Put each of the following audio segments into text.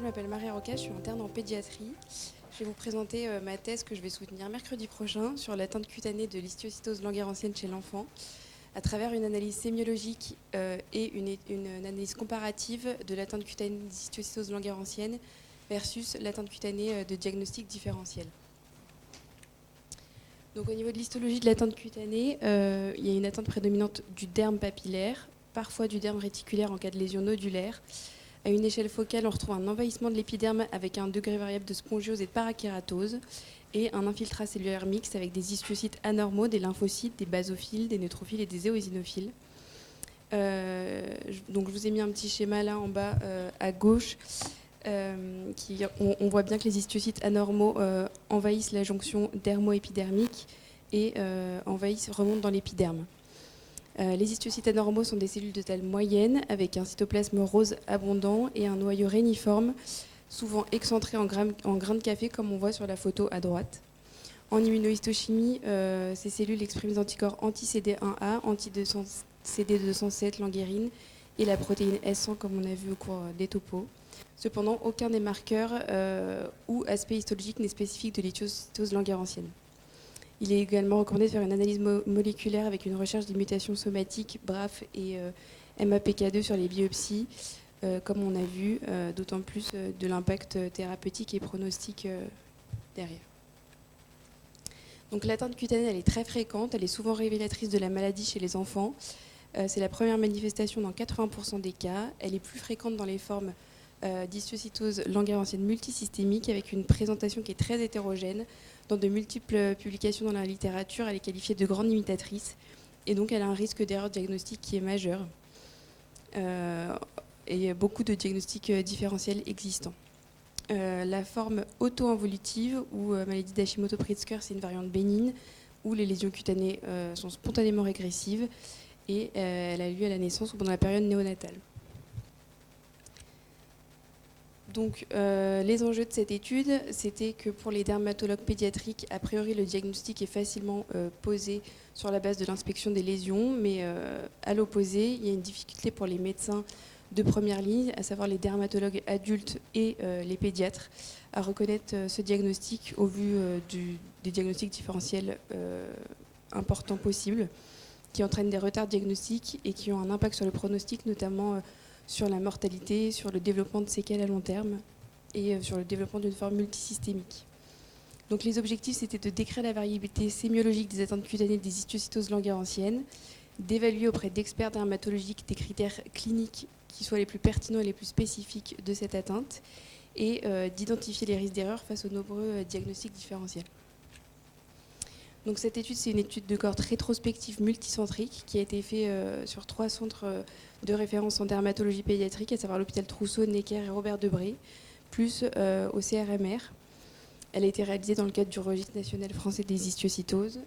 m'appelle Marie Roca, je suis interne en pédiatrie. Je vais vous présenter ma thèse que je vais soutenir mercredi prochain sur l'atteinte cutanée de l'histiocytose langerhans chez l'enfant à travers une analyse sémiologique et une analyse comparative de l'atteinte cutanée d'histiocytose langerhans versus l'atteinte cutanée de diagnostic différentiel. Donc, au niveau de l'histologie de l'atteinte cutanée, il y a une atteinte prédominante du derme papillaire, parfois du derme réticulaire en cas de lésion nodulaire. À une échelle focale, on retrouve un envahissement de l'épiderme avec un degré variable de spongiose et de parakératose et un infiltrat cellulaire mixte avec des histiocytes anormaux, des lymphocytes, des basophiles, des neutrophiles et des éosinophiles. Donc je vous ai mis un petit schéma là en bas à gauche. On voit bien que les histiocytes anormaux envahissent la jonction dermo-épidermique et remontent dans l'épiderme. Les histiocytes anormaux sont des cellules de taille moyenne avec un cytoplasme rose abondant et un noyau réniforme, souvent excentré en grains de café comme on voit sur la photo à droite. En immunohistochimie, ces cellules expriment des anticorps anti-CD1A, anti-CD207, languérine et la protéine S100 comme on a vu au cours des topos. Cependant, aucun des marqueurs ou aspects histologiques n'est spécifique de l'histiocytose langerhansienne. Il est également recommandé de faire une analyse moléculaire avec une recherche des mutations somatiques, BRAF et MAPK2 sur les biopsies, comme on a vu, d'autant plus de l'impact thérapeutique et pronostique derrière. Donc l'atteinte cutanée, elle est très fréquente, elle est souvent révélatrice de la maladie chez les enfants. C'est la première manifestation dans 80% des cas. Elle est plus fréquente dans les formes d'histiocytose langerhansienne multisystémique avec une présentation qui est très hétérogène. Dans de multiples publications dans la littérature, elle est qualifiée de grande imitatrice et donc elle a un risque d'erreur diagnostique qui est majeur. Et il y a beaucoup de diagnostics différentiels existants. La forme auto-involutive ou maladie d'Hashimoto-Pritzker, c'est une variante bénigne où les lésions cutanées sont spontanément régressives et elle a lieu à la naissance ou pendant la période néonatale. Donc, les enjeux de cette étude, c'était que pour les dermatologues pédiatriques, a priori, le diagnostic est facilement posé sur la base de l'inspection des lésions, mais à l'opposé, il y a une difficulté pour les médecins de première ligne, à savoir les dermatologues adultes et les pédiatres, à reconnaître ce diagnostic au vu des diagnostics différentiels importants possibles, qui entraînent des retards diagnostiques et qui ont un impact sur le pronostic, notamment sur la mortalité, sur le développement de séquelles à long terme et sur le développement d'une forme multisystémique. Donc les objectifs, c'était de décrire la variabilité sémiologique des atteintes cutanées des histiocytoses langerhansiennes, d'évaluer auprès d'experts dermatologiques des critères cliniques qui soient les plus pertinents et les plus spécifiques de cette atteinte et d'identifier les risques d'erreur face aux nombreux diagnostics différentiels. Donc cette étude, c'est une étude de cohorte rétrospective multicentrique qui a été faite sur 3 centres de référence en dermatologie pédiatrique, à savoir l'hôpital Trousseau, Necker et Robert Debré, plus au CRMR. Elle a été réalisée dans le cadre du registre national français des histiocytoses.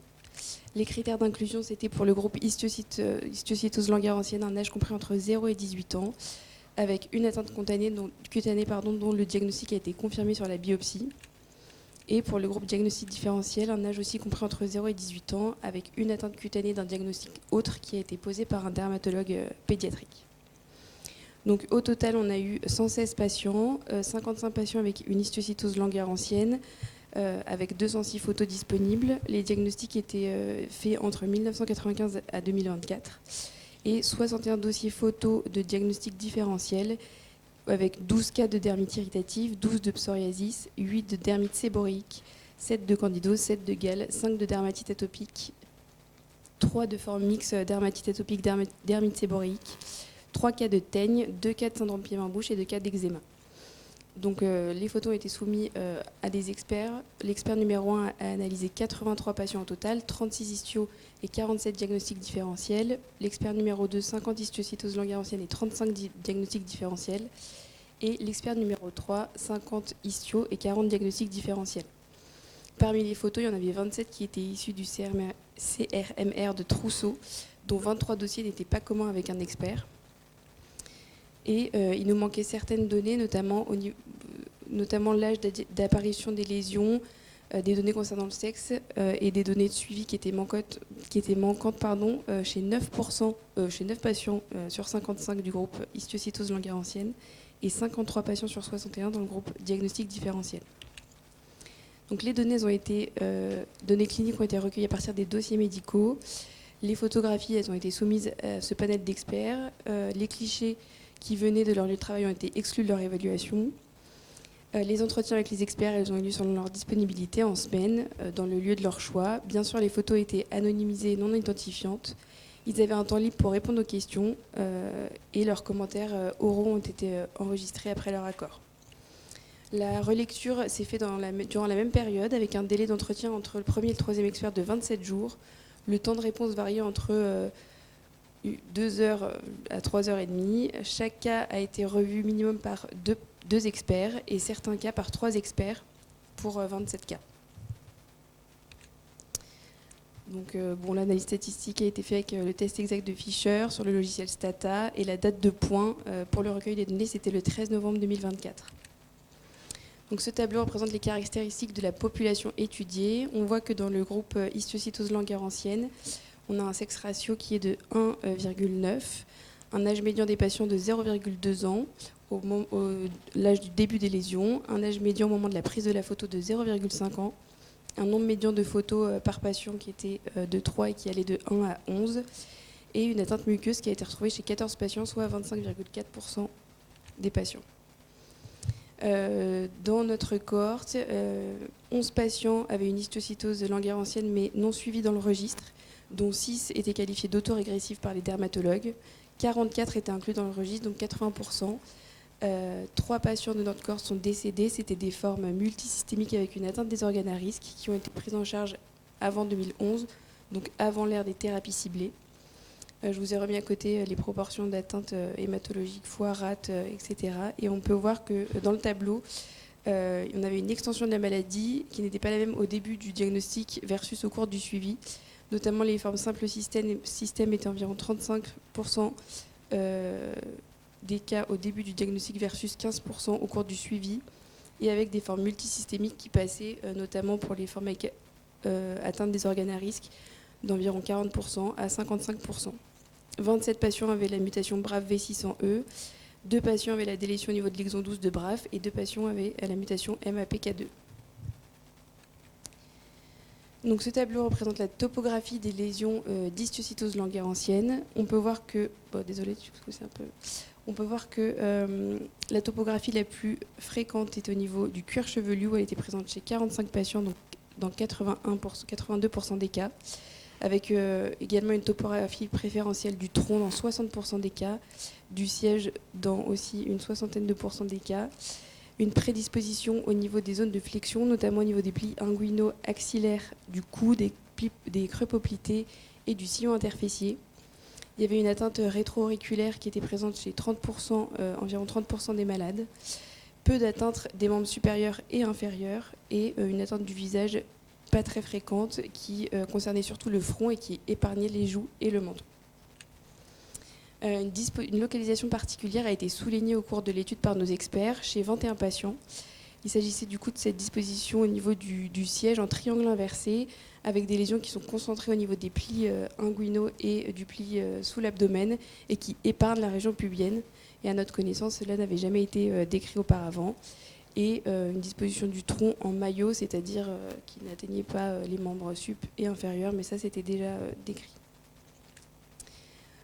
Les critères d'inclusion, c'était pour le groupe histiocytose langerhansienne, un âge compris entre 0 et 18 ans, avec une atteinte cutanée dont le diagnostic a été confirmé sur la biopsie. Et pour le groupe diagnostic différentiel, un âge aussi compris entre 0 et 18 ans, avec une atteinte cutanée d'un diagnostic autre qui a été posé par un dermatologue pédiatrique. Donc au total, on a eu 116 patients, 55 patients avec une histiocytose langerhansienne, avec 206 photos disponibles. Les diagnostics étaient faits entre 1995 à 2024 et 61 dossiers photos de diagnostic différentiel avec 12 cas de dermite irritative, 12 de psoriasis, 8 de dermite séborréique, 7 de candidose, 7 de gale, 5 de dermatite atopique, 3 de forme mixte dermatite atopique, dermite séborréique, 3 cas de teigne, 2 cas de syndrome pied-main-bouche et 2 cas d'eczéma. Donc les photos ont été soumises à des experts. L'expert numéro 1 a analysé 83 patients au total, 36 histios et 47 diagnostics différentiels. L'expert numéro 2, 50 histiocytoses langerhansiennes et 35 diagnostics différentiels. Et l'expert numéro 3, 50 histios et 40 diagnostics différentiels. Parmi les photos, il y en avait 27 qui étaient issues du CRMR de Trousseau, dont 23 dossiers n'étaient pas communs avec un expert. Et il nous manquait certaines données, notamment l'âge d'apparition des lésions, des données concernant le sexe et des données de suivi qui étaient manquantes chez 9 patients sur 55 du groupe histiocytose langerhansienne et 53 patients sur 61 dans le groupe diagnostic différentiel. Donc les données données cliniques ont été recueillies à partir des dossiers médicaux. Les photographies, elles ont été soumises à ce panel d'experts. Les clichés qui venaient de leur lieu de travail ont été exclus de leur évaluation. Les entretiens avec les experts, elles ont eu lieu selon leur disponibilité en semaine, dans le lieu de leur choix. Bien sûr, les photos étaient anonymisées et non identifiantes. Ils avaient un temps libre pour répondre aux questions et leurs commentaires oraux ont été enregistrés après leur accord. La relecture s'est faite durant la même période avec un délai d'entretien entre le premier et le troisième expert de 27 jours. Le temps de réponse variait entre 2 heures à 3 heures et demie. Chaque cas a été revu minimum par deux experts et certains cas par 3 experts pour 27 cas. Donc, l'analyse statistique a été faite avec le test exact de Fisher sur le logiciel Stata et la date de point pour le recueil des données, c'était le 13 novembre 2024. Donc, ce tableau représente les caractéristiques de la population étudiée. On voit que dans le groupe histiocytose langerhansienne, on a un sexe ratio qui est de 1,9, un âge médian des patients de 0,2 ans l'âge du début des lésions, un âge médian au moment de la prise de la photo de 0,5 ans, un nombre médian de photos par patient qui était de 3 et qui allait de 1 à 11, et une atteinte muqueuse qui a été retrouvée chez 14 patients, soit 25,4% des patients. Dans notre cohorte, 11 patients avaient une histiocytose langerhansienne mais non suivie dans le registre, dont 6 étaient qualifiés d'autorégressifs par les dermatologues, 44 étaient inclus dans le registre, donc 80%. 3 patients de notre cohorte sont décédés, c'était des formes multisystémiques avec une atteinte des organes à risque qui ont été prises en charge avant 2011, donc avant l'ère des thérapies ciblées. Je vous ai remis à côté les proportions d'atteintes hématologiques, foie, rate, etc. Et on peut voir que dans le tableau, on avait une extension de la maladie qui n'était pas la même au début du diagnostic versus au cours du suivi. Notamment les formes simples système étaient environ 35% des cas au début du diagnostic versus 15% au cours du suivi, et avec des formes multisystémiques qui passaient notamment pour les formes avec atteinte des organes à risque d'environ 40% à 55%. 27 patients avaient la mutation BRAF V600E, 2 patients avaient la délétion au niveau de l'exon 12 de BRAF et 2 patients avaient la mutation MAPK2. Donc, ce tableau représente la topographie des lésions d'histiocytose langerhansienne. On peut voir que, on peut voir que la topographie la plus fréquente est au niveau du cuir chevelu, où elle était présente chez 45 patients, donc dans 82% des cas, avec également une topographie préférentielle du tronc dans 60% des cas, du siège dans aussi une soixantaine de pourcents des cas, une prédisposition au niveau des zones de flexion, notamment au niveau des plis inguino-axillaires du cou, des creux poplités et du sillon interfessier. Il y avait une atteinte rétro-auriculaire qui était présente chez 30%, environ 30% des malades, peu d'atteintes des membres supérieurs et inférieurs, et une atteinte du visage pas très fréquente qui concernait surtout le front et qui épargnait les joues et le menton. Une localisation particulière a été soulignée au cours de l'étude par nos experts chez 21 patients. Il s'agissait du coup de cette disposition au niveau du siège en triangle inversé, avec des lésions qui sont concentrées au niveau des plis inguinaux et du pli sous l'abdomen et qui épargnent la région pubienne. Et à notre connaissance, cela n'avait jamais été décrit auparavant. Et une disposition du tronc en maillot, c'est-à-dire qui n'atteignait pas les membres sup et inférieurs, mais ça c'était déjà décrit.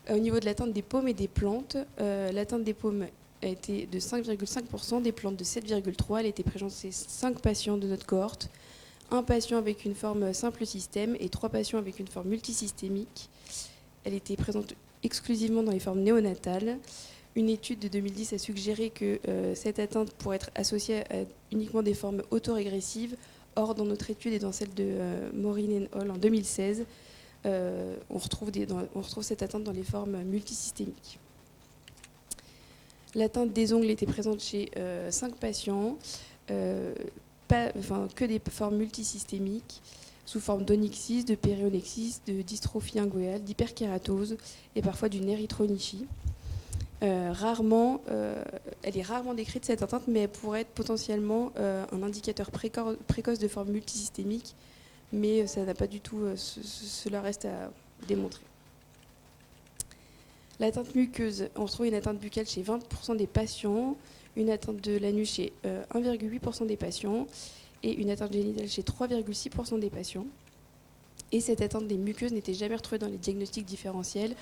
Au niveau de l'atteinte des paumes et des plantes, l'atteinte des paumes a été de 5,5%, des plantes de 7,3%. Elle était présente chez 5 patients de notre cohorte, 1 patient avec une forme simple système et 3 patients avec une forme multisystémique. Elle était présente exclusivement dans les formes néonatales. Une étude de 2010 a suggéré que cette atteinte pourrait être associée à uniquement des formes autorégressives. Or, dans notre étude et dans celle de Maureen et al. En 2016, on retrouve cette atteinte dans les formes multisystémiques. L'atteinte des ongles était présente chez 5 patients, que des formes multisystémiques, sous forme d'onyxis, de périonyxis, de dystrophie inguéale, d'hyperkératose et parfois d'une érythronychie. Elle est rarement décrite cette atteinte, mais elle pourrait être potentiellement un indicateur précoce de forme multisystémique, mais ça n'a pas du tout, cela reste à démontrer. L'atteinte muqueuse, on retrouve une atteinte buccale chez 20% des patients, une atteinte de l'anus chez 1,8% des patients et une atteinte génitale chez 3,6% des patients. Et cette atteinte des muqueuses n'était jamais retrouvée dans les diagnostics différentiels,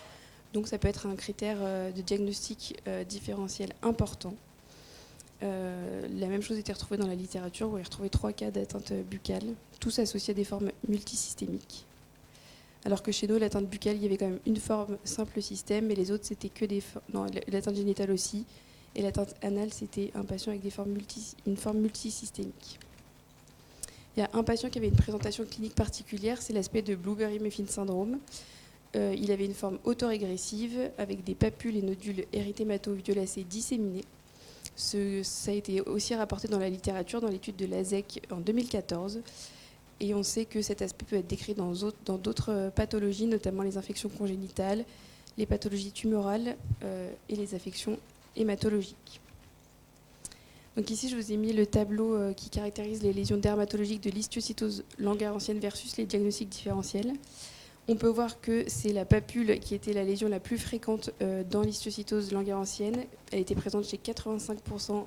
donc ça peut être un critère de diagnostic différentiel important. La même chose était retrouvée dans la littérature, où il y a retrouvé 3 cas d'atteinte buccale, tous associés à des formes multisystémiques. Alors que chez nous, l'atteinte buccale, il y avait quand même une forme simple système, mais les autres, c'était que des formes. Non, l'atteinte génitale aussi. Et l'atteinte anale, c'était un patient avec une forme multisystémique. Il y a un patient qui avait une présentation clinique particulière, c'est l'aspect de Blueberry-Muffin syndrome. Il avait une forme autorégressive avec des papules et nodules érythémato-violacés disséminés. Ça a été aussi rapporté dans la littérature, dans l'étude de l'ASEC en 2014. Et on sait que cet aspect peut être décrit dans d'autres pathologies, notamment les infections congénitales, les pathologies tumorales et les affections hématologiques. Donc ici, je vous ai mis le tableau qui caractérise les lésions dermatologiques de l'histiocytose langerhanienne versus les diagnostics différentiels. On peut voir que c'est la papule qui était la lésion la plus fréquente dans l'histiocytose langerhanienne. Elle était présente chez 85%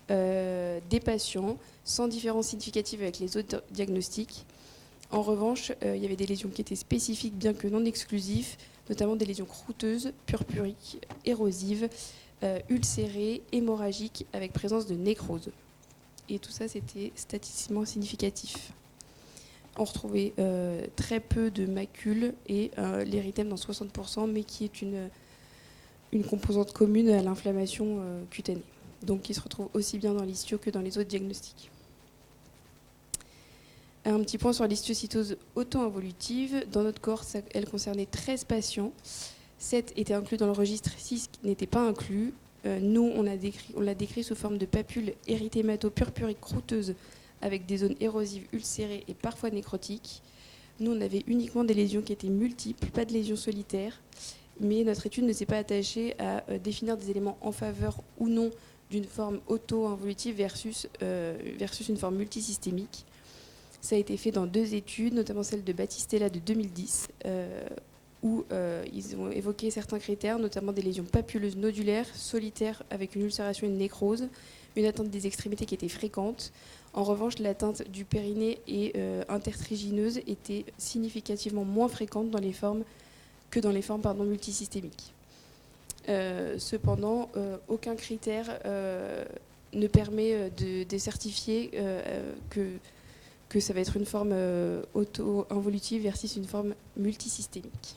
des patients, sans différence significative avec les autres diagnostics. En revanche, il y avait des lésions qui étaient spécifiques, bien que non exclusives, notamment des lésions croûteuses, purpuriques, érosives, ulcérées, hémorragiques, avec présence de nécrose. Et tout ça, c'était statistiquement significatif. On retrouvait très peu de macules et l'érythème dans 60%, mais qui est une composante commune à l'inflammation cutanée. Donc, il se retrouve aussi bien dans l'histio que dans les autres diagnostics. Un petit point sur l'histiocytose auto-involutive. Dans notre cohorte, elle concernait 13 patients. 7 étaient inclus dans le registre, 6 n'étaient pas inclus. Nous, on l'a décrit sous forme de papules érythémato-purpuriques croûteuses avec des zones érosives, ulcérées et parfois nécrotiques. Nous, on avait uniquement des lésions qui étaient multiples, pas de lésions solitaires. Mais notre étude ne s'est pas attachée à définir des éléments en faveur ou non d'une forme auto-involutive versus une forme multisystémique. Ça a été fait dans 2 études, notamment celle de Battistella de 2010, où ils ont évoqué certains critères, notamment des lésions papuleuses nodulaires, solitaires, avec une ulcération et une nécrose, une atteinte des extrémités qui était fréquente. En revanche, l'atteinte du périnée et intertrigineuse était significativement moins fréquente dans les formes que dans les formes multisystémiques. Cependant, aucun critère ne permet de certifier que ça va être une forme auto-involutive versus une forme multisystémique.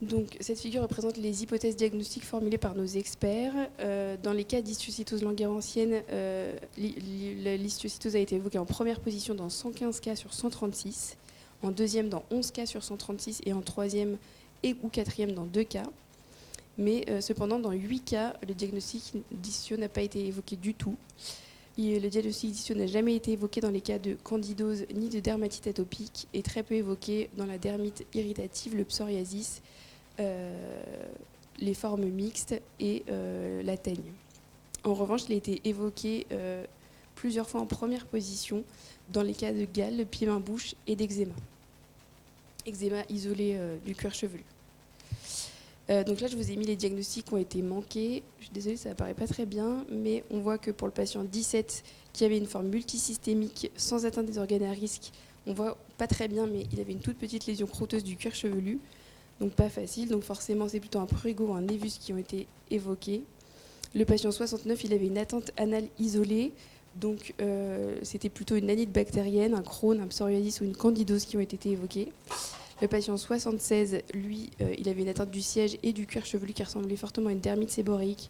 Donc, cette figure représente les hypothèses diagnostiques formulées par nos experts. Dans les cas d'histiocytose langerhanienne, l'histiocytose a été évoquée en première position dans 115 cas sur 136, en deuxième dans 11 cas sur 136 et en troisième ou quatrième dans 2 cas. Mais cependant, dans 8 cas, le diagnostic d'histio n'a pas été évoqué du tout. Le diagnostic d'histio n'a jamais été évoqué dans les cas de candidose ni de dermatite atopique et très peu évoqué dans la dermite irritative, le psoriasis, les formes mixtes et la teigne. En revanche, il a été évoqué plusieurs fois en première position dans les cas de gale, de pied-main-bouche et d'eczéma. Eczéma isolé du cuir chevelu. Donc là, je vous ai mis les diagnostics qui ont été manqués. Je suis désolée, ça apparaît pas très bien, mais on voit que pour le patient 17 qui avait une forme multisystémique sans atteinte des organes à risque, on voit pas très bien, mais il avait une toute petite lésion croûteuse du cuir chevelu, donc pas facile. Donc forcément, c'est plutôt un prurigo ou un névus qui ont été évoqués. Le patient 69, il avait une atteinte anale isolée, donc c'était plutôt une anite bactérienne, un Crohn, un psoriasis ou une candidose qui ont été évoqués. Le patient 76, lui, il avait une atteinte du siège et du cuir chevelu qui ressemblait fortement à une dermite séborréique.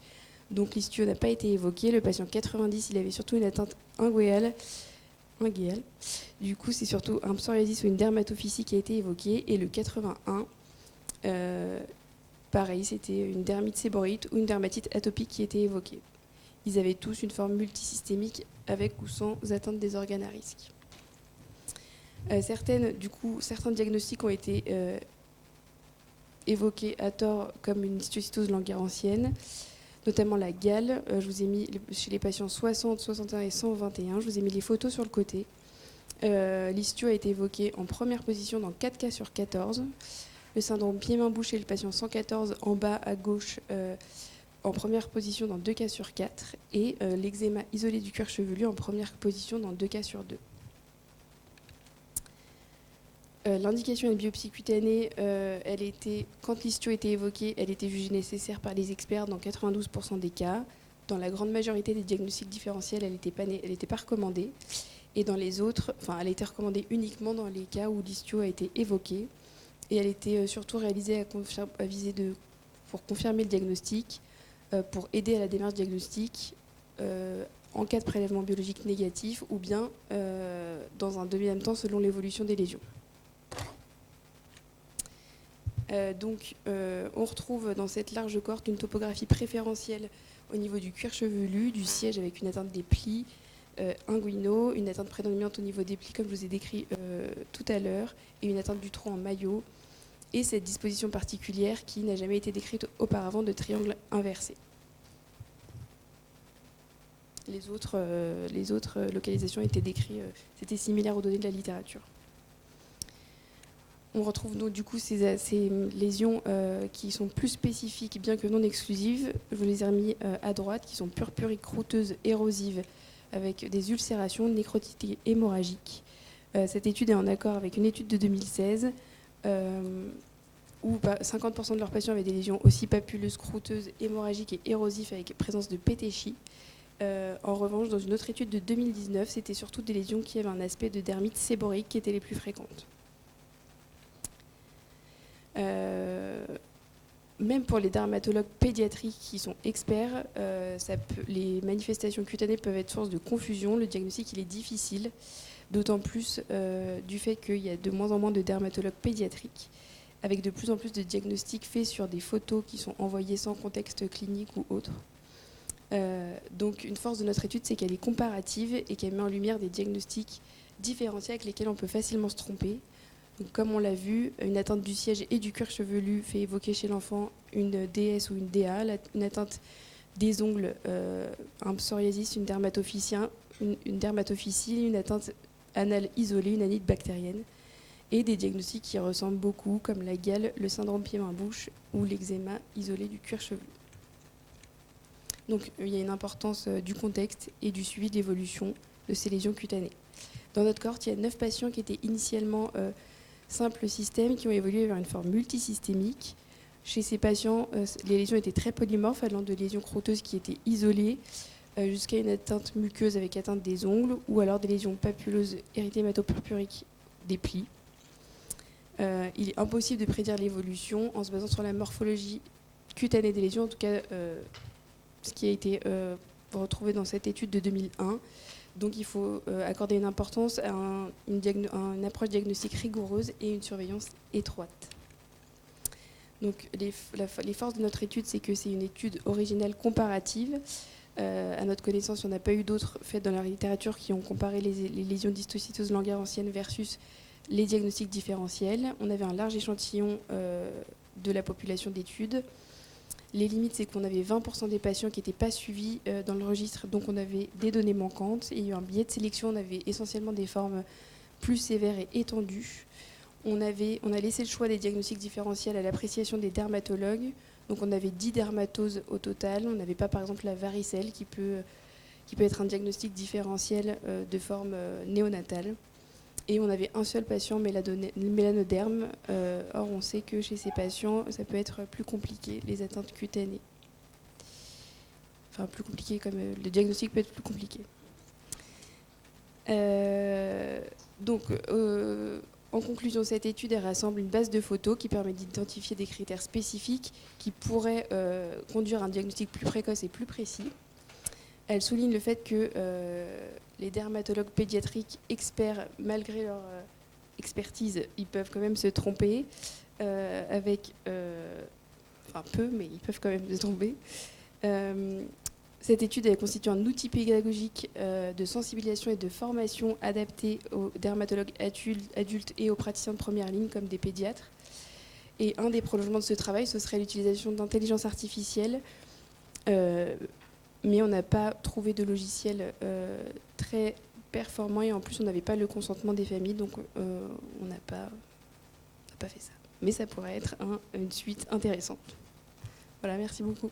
Donc l'histio n'a pas été évoqué. Le patient 90, il avait surtout une atteinte inguéale. Du coup, c'est surtout un psoriasis ou une dermatophysie qui a été évoqué. Et le 81, pareil, c'était une dermite séborréite ou une dermatite atopique qui était évoquée. Ils avaient tous une forme multisystémique avec ou sans atteinte des organes à risque. Certains diagnostics ont été évoqués à tort comme une histiocytose langerhanienne, notamment la gale. Je vous ai mis chez les patients 60, 61 et 121. Je vous ai mis les photos sur le côté. L'histio a été évoqué en première position dans 4 cas sur 14. Le syndrome pied-main-bouche chez le patient 114 en bas à gauche en première position dans 2 cas sur 4 et l'eczéma isolé du cuir chevelu en première position dans 2 cas sur 2. L'indication de biopsie cutanée, quand l'istio était évoquée, elle était jugée nécessaire par les experts dans 92% des cas. Dans la grande majorité des diagnostics différentiels, elle n'était pas recommandée. Et dans les autres, elle a été recommandée uniquement dans les cas où l'istio a été évoquée. Et elle était surtout réalisée pour confirmer le diagnostic, pour aider à la démarche diagnostique en cas de prélèvement biologique négatif ou bien dans un deuxième temps selon l'évolution des lésions. On retrouve dans cette large cohorte une topographie préférentielle au niveau du cuir chevelu, du siège avec une atteinte des plis inguinaux, une atteinte prédominante au niveau des plis comme je vous ai décrit tout à l'heure, et une atteinte du tronc en maillot, et cette disposition particulière qui n'a jamais été décrite auparavant de triangle inversé. Les autres localisations étaient décrites, c'était similaire aux données de la littérature. On retrouve donc du coup ces lésions qui sont plus spécifiques, bien que non exclusives. Je vous les ai remis à droite, qui sont purpuriques, croûteuses, érosives, avec des ulcérations, nécrotité hémorragique. Cette étude est en accord avec une étude de 2016 où 50% de leurs patients avaient des lésions aussi papuleuses, croûteuses, hémorragiques et érosives avec présence de pétéchie. En revanche, dans une autre étude de 2019, c'était surtout des lésions qui avaient un aspect de dermite séborique qui étaient les plus fréquentes. Même pour les dermatologues pédiatriques qui sont experts, les manifestations cutanées peuvent être source de confusion. Le diagnostic il est difficile, d'autant plus du fait qu'il y a de moins en moins de dermatologues pédiatriques, avec de plus en plus de diagnostics faits sur des photos qui sont envoyées sans contexte clinique ou autre. Donc une force de notre étude, c'est qu'elle est comparative et qu'elle met en lumière des diagnostics différenciés avec lesquels on peut facilement se tromper. Donc, comme on l'a vu, une atteinte du siège et du cuir chevelu fait évoquer chez l'enfant une DS ou une DA, une atteinte des ongles, un psoriasis, une dermatophysie, une atteinte anale isolée, une anite bactérienne, et des diagnostics qui ressemblent beaucoup, comme la gale, le syndrome pied-main-bouche ou l'eczéma isolé du cuir chevelu. Donc il y a une importance du contexte et du suivi de l'évolution de ces lésions cutanées. Dans notre cohorte, il y a 9 patients qui étaient initialement simples systèmes qui ont évolué vers une forme multisystémique. Chez ces patients, les lésions étaient très polymorphes, allant de lésions croûteuses qui étaient isolées jusqu'à une atteinte muqueuse avec atteinte des ongles, ou alors des lésions papuleuses érythémato-purpuriques des plis. Il est impossible de prédire l'évolution en se basant sur la morphologie cutanée des lésions, en tout cas ce qui a été retrouvé dans cette étude de 2001. Donc il faut accorder une importance à une approche diagnostique rigoureuse et une surveillance étroite. Donc les forces de notre étude, c'est que c'est une étude originale comparative. À notre connaissance, on n'a pas eu d'autres faits dans la littérature qui ont comparé les lésions d'histocytose langueur ancienne versus les diagnostics différentiels. On avait un large échantillon de la population d'études. Les limites, c'est qu'on avait 20% des patients qui n'étaient pas suivis dans le registre, donc on avait des données manquantes. Et il y a eu un biais de sélection, on avait essentiellement des formes plus sévères et étendues. On a laissé le choix des diagnostics différentiels à l'appréciation des dermatologues. Donc on avait 10 dermatoses au total. On n'avait pas par exemple la varicelle qui peut être un diagnostic différentiel de forme néonatale. Et on avait un seul patient mélanoderme. Or, on sait que chez ces patients, ça peut être plus compliqué, les atteintes cutanées. Enfin, plus compliqué, comme le diagnostic peut être plus compliqué. En conclusion, cette étude elle rassemble une base de photos qui permet d'identifier des critères spécifiques qui pourraient conduire à un diagnostic plus précoce et plus précis. Elle souligne le fait que les dermatologues pédiatriques experts, malgré leur expertise, ils peuvent quand même se tromper peu, mais ils peuvent quand même se tromper. Cette étude elle constitue un outil pédagogique de sensibilisation et de formation adapté aux dermatologues adultes et aux praticiens de première ligne comme des pédiatres. Et un des prolongements de ce travail, ce serait l'utilisation d'intelligence artificielle, mais on n'a pas trouvé de logiciel très performant et en plus on n'avait pas le consentement des familles, donc on n'a pas fait ça. Mais ça pourrait être une suite intéressante. Voilà, merci beaucoup.